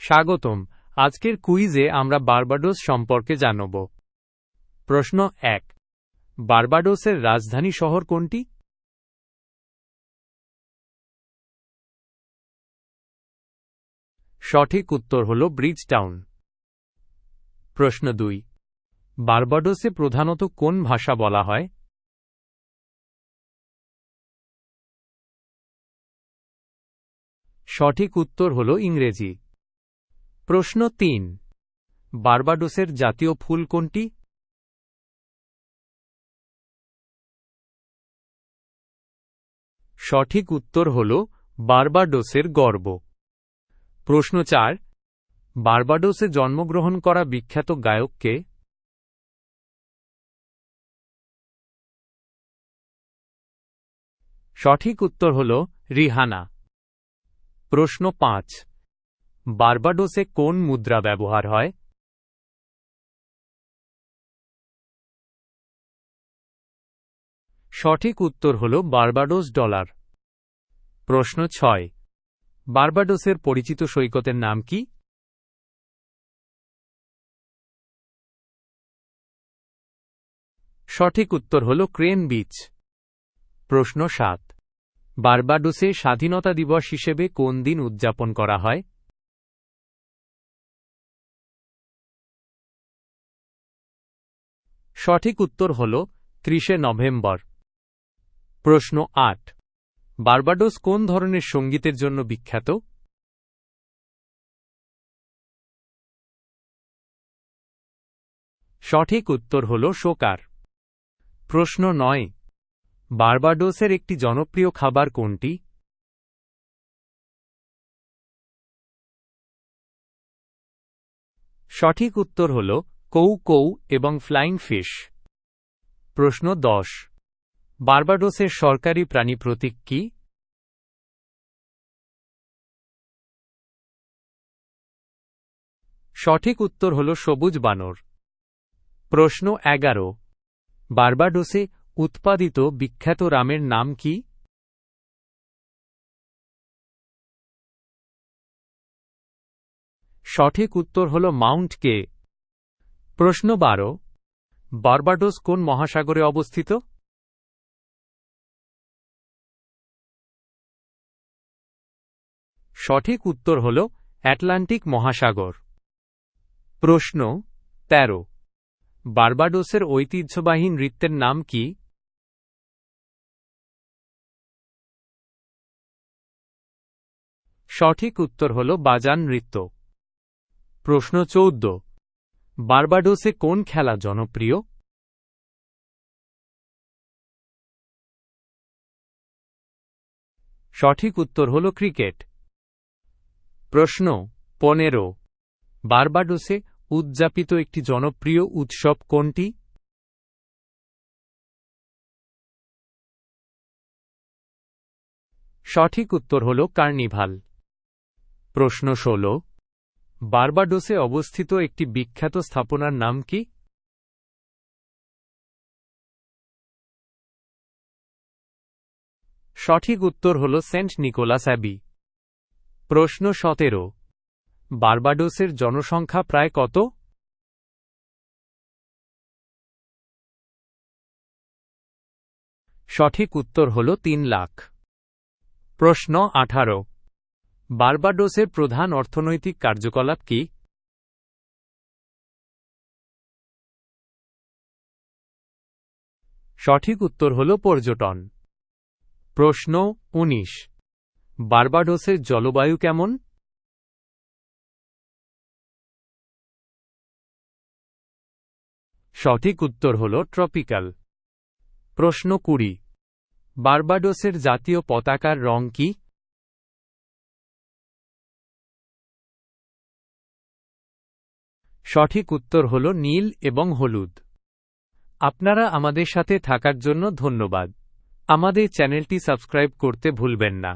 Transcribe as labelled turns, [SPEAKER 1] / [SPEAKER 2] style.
[SPEAKER 1] স্বাগতম। আজকের কুইজে আমরা বার্বাডোস সম্পর্কে জানব। প্রশ্ন 1, বার্বাডোসের রাজধানী শহর কোনটি? সঠিক উত্তর হল ব্রিজটাউন। প্রশ্ন 2, বার্বাডোসে প্রধানত কোন ভাষা বলা হয়? সঠিক উত্তর হল ইংরেজি। প্রশ্ন 3, বার্বাডোসের জাতীয় ফুল কোনটি? সঠিক উত্তর হল বার্বাডোসের গর্ব। প্রশ্ন 4, বার্বাডোসে জন্মগ্রহণ করা বিখ্যাত গায়ক কে? সঠিক উত্তর হল রিহানা। প্রশ্ন 5, বার্বাডোসে কোন মুদ্রা ব্যবহার হয়? সঠিক উত্তর হল বার্বাডোস ডলার। প্রশ্ন 6, বার্বাডোসের পরিচিত সৈকতের নাম কি? সঠিক উত্তর হল ক্রেন বিচ। প্রশ্ন 7, বার্বাডোসে স্বাধীনতা দিবস হিসেবে কোন দিন উদযাপন করা হয়? সঠিক উত্তর হল 30শে নভেম্বর। প্রশ্ন 8, বার্বাডোস কোন ধরনের সঙ্গীতের জন্য বিখ্যাত? সঠিক উত্তর হল সোকার। প্রশ্ন 9, বার্বাডোসের একটি জনপ্রিয় খাবার কোনটি? সঠিক উত্তর হল কৌ কৌ এবং ফ্লাইং ফিশ। প্রশ্ন 10, বার্বাডোসের সরকারি প্রাণী প্রতীক কি? সঠিক উত্তর হল সবুজ বানর। প্রশ্ন 11, বার্বাডোসে উৎপাদিত বিখ্যাত রামের নাম কি? সঠিক উত্তর হল মাউন্ট কে। প্রশ্ন 12, বার্বাডোস কোন মহাসাগরে অবস্থিত? সঠিক উত্তর হল আটলান্টিক মহাসাগর। প্রশ্ন 13, বার্বাডোসের ঐতিহ্যবাহী নৃত্যের নাম কি? সঠিক উত্তর হল বাজান নৃত্য। প্রশ্ন 14, বার্বাডোসে কোন খেলা জনপ্রিয়? সঠিক উত্তর হল ক্রিকেট। প্রশ্ন 15, বার্বাডোসে উদযাপিত একটি জনপ্রিয় উৎসব কোনটি? সঠিক উত্তর হল কার্নিভাল। প্রশ্ন 16, বার্বাডোসে অবস্থিত একটি বিখ্যাত স্থাপনার নাম কি? সঠিক উত্তর হল সেন্ট নিকোলাস অ্যাবি। প্রশ্ন 17, বার্বাডোসের জনসংখ্যা প্রায় কত? সঠিক উত্তর হল 3 লাখ। প্রশ্ন 18, বার্বাডোসের প্রধান অর্থনৈতিক কার্যকলাপ কি? সঠিক উত্তর হল পর্যটন। প্রশ্ন 19, বার্বাডোসের জলবায়ু কেমন? সঠিক উত্তর হল ট্রপিক্যাল। প্রশ্ন 20, বার্বাডোসের জাতীয় পতাকার রং কি? সঠিক উত্তর হল নীল এবং হলুদ। আপনারা আমাদের সাথে থাকার জন্য ধন্যবাদ। আমাদের চ্যানেলটি সাবস্ক্রাইব করতে ভুলবেন না।